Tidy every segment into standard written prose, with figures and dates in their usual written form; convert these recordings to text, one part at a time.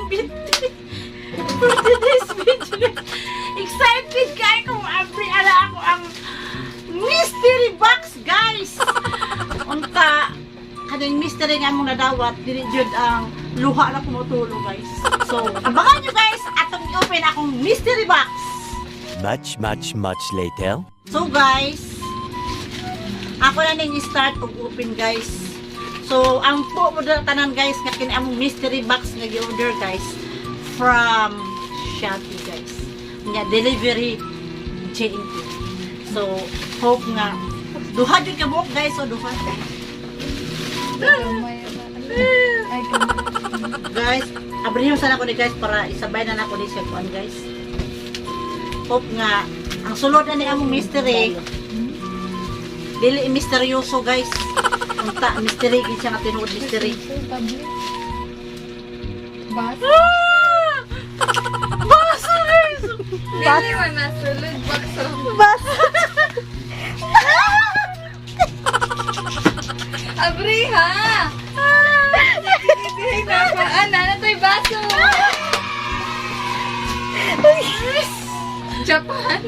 For today's video, excited kayo kung ala ako ang mystery box, guys. Unta, kanang mystery nga mong nadawat, dinidjud ang luha na kumutulo, guys. So, abangan nyo, guys, atong i-open akong mystery box. Much later. So, guys, ako na nang i-start pag-open, guys. So, ang po mo tanan, guys, nga kinamong mystery box nga gi-order, guys, from Shopee, guys. Nga delivery chain. So, hope nga duha jud ka buok, guys, o duha. Guys, abrihin sana ko ni guys para isabay na nako ni kuan, guys. Hope nga ang sulod na ni among mystery dili misteryoso, guys. Unta mystery gid siya nga tinuod mystery. Baso? Baso, guys. Dili man nasulod baso. Baso. Abri ha. Ano to'y baso? Japan?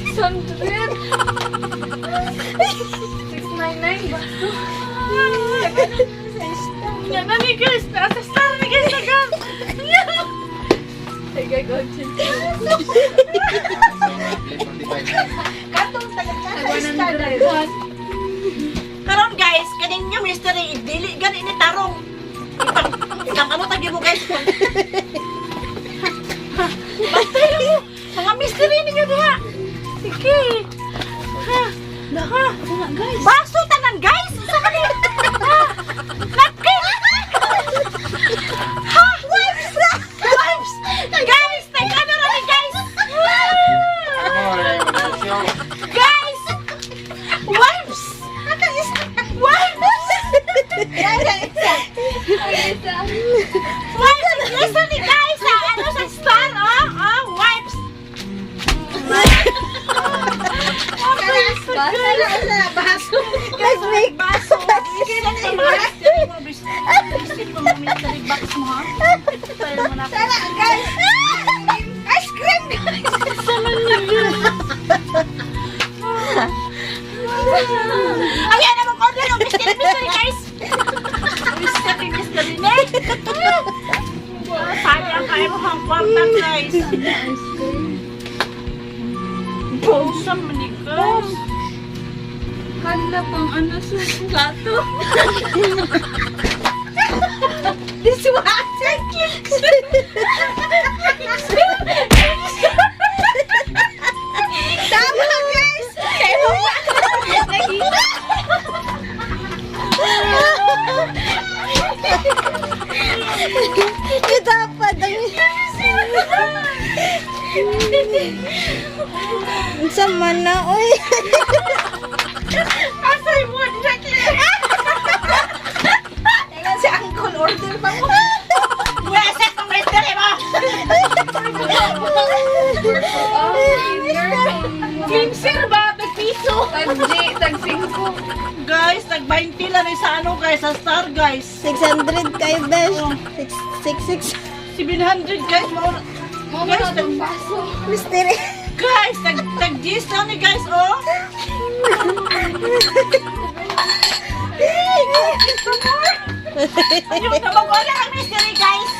600? 699 baso? Nga na ni guys, nasa star ni guys agad. Tagagotsin. Katong taga-star. Karon guys, kaning yung mystery dili gani ni tarong. Ikang ano tagi mo guys? Basta mo. Mga mystery ninyo diha. Sige. Ha. Laha, guys. Baso tanan guys. Sa kanila. Napkin. Ha, wipes. Wipes. Guys, ano ra ni guys? Guys. Wipes. Wipes! Listen ni guys, ano sa star, wipes! Baso! Guys, make baso! Bisit lang sa mga mystery mo, bisit mo mga mystery box mo, ha? Tayo mo na. Sana, guys! Ice cream, guys! Sama niyo yun! Ayan, namang order ng mystery, guys! Mystery net. Sabi ang kaya mo hang kwarta, guys. Bawsam ni guys. Hala pang ano sa plato. This was a Tama, guys. Kaya mo ba? Dapat ang sama na, oy. Asay mo, tingnan si Uncle order pa mo. Weset ang mystery mo. Cleanser ba? Tag-piso. Tag-5. Guys, tag-20 lang sa ano guys, sa star guys. 600 kayo, besh. 666. 700 guys, Mama guys, na itong baso. Mystery. guys, tag-gis lang ni guys, oh. Yung tabag-order ang mystery guys.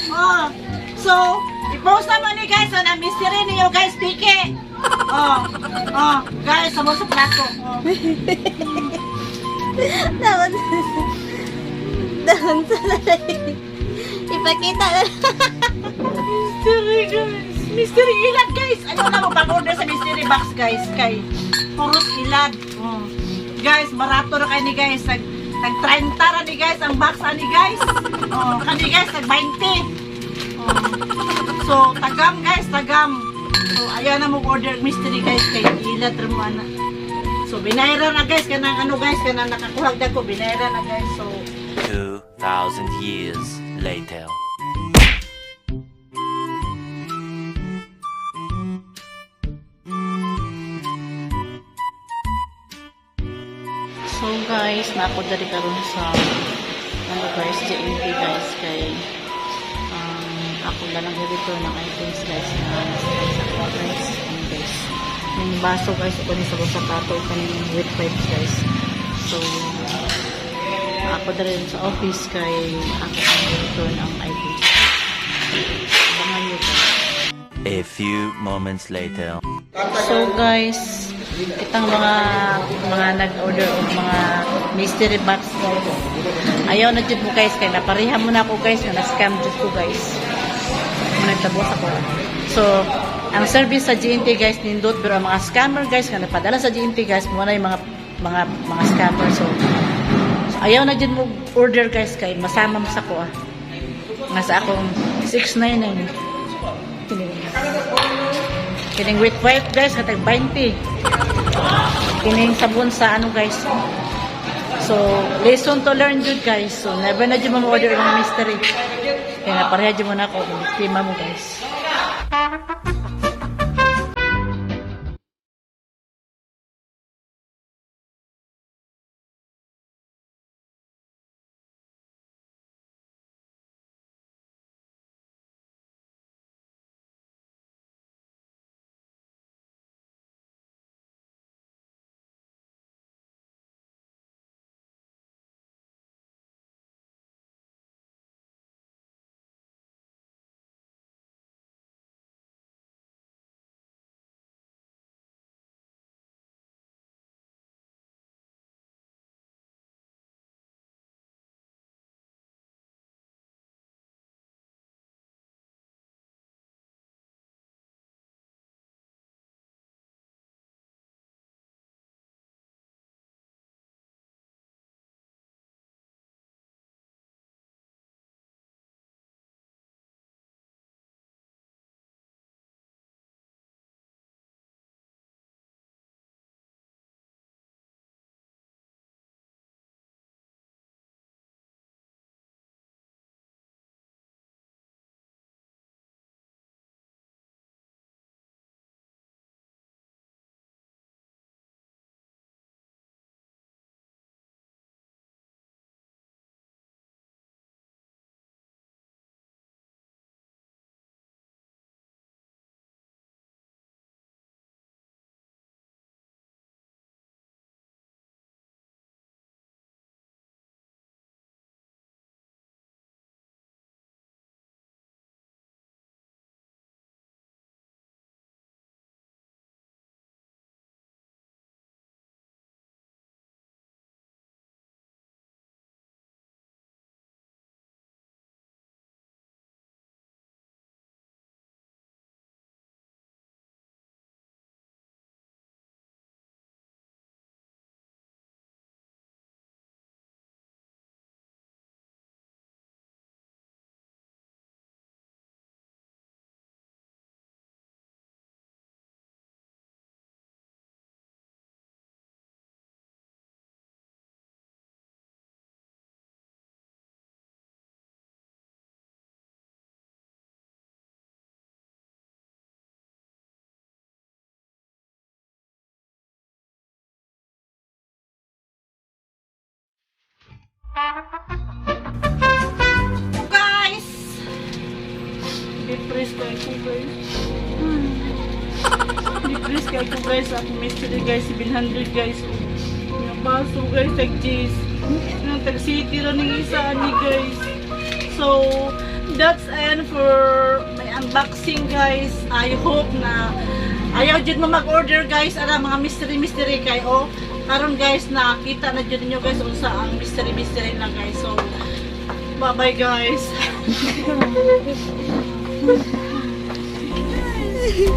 Oh. So, i-post naman ni guys ang mystery niyo guys, piki. Oh, guys, sama sa plato. Oh. Dapat sa ipakita na. Mystery guys. Mystery ilad guys. Ayaw na mag-order sa mystery box guys. Kay puros ilad. Oh. Guys, barato na kayo ni guys. Tag-30 na ni guys ang box ni guys. Oh, kani guys, tag-20. Oh. So, tagam guys, tagam. So, ayaw na mag-order mystery guys. Kay ilad rin mo ana. So, binayran na guys. Kanang ano guys, kanang nakakuhagdag ko. Binayran na guys. So, 2,000 years later. So guys, nako dali karon sa ano guys, JNT guys, kay ako lang dito ng items guys na nasa ako guys. Guys, yung baso guys, ako ni sa plato, kaning with pipes guys. So, ako na rin sa office kay ako dito ng items. Abangan nyo guys. A few moments later. So guys, itang mga nag-order o mga mystery box guys. Ayaw na dyan mo guys, kaya naparihan mo na ako guys, na na-scam dyan ko guys. Nagtabos ako. So, ang service sa GNT guys, nindot, pero ang mga scammer guys, na napadala sa GNT guys, muna yung mga scammer. So, ayaw na dyan mo order guys, kaya masama mo sa ko nasa akong 699. Kining with wipe guys, katag 20. Kining sabon sa ano guys. So, lesson to learn yun guys. So, never na dyan mo order ng mystery. Kaya napareha dyan mo na ako. Biktima mo guys. Guys! Depress kayo ko guys. Depress kayo ko guys. Ako mystery guys. 700 guys. Yung baso guys. Tag-cheese. Yung tag-city lang ng isa ni guys. So, that's end for my unboxing guys. I hope na ayaw dyan mo mag-order guys. Ara, mga mystery kayo. Karon guys, nakita na dyan nyo guys unsa ang mystery na guys. So, bye-bye guys.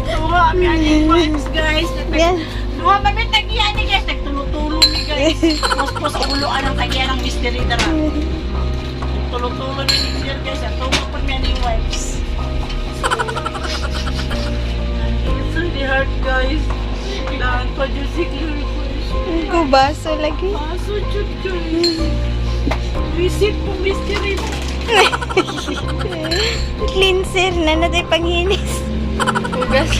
Tuwa, may aning vibes guys. Tuwa, may tagiyan ni guys. Nagtulo-tulo ni guys. Pos-pos uloan ang tagiyan ng mystery na lang. Tulo-tulo ni guys. Tuwa pa may aning vibes. So, it's really hard guys. Kailangan pa dyan si Claire. Ko baso lagi. Baso dyan guys. Visit po mystery mo. Cleanser na natin panghinis. Hugas.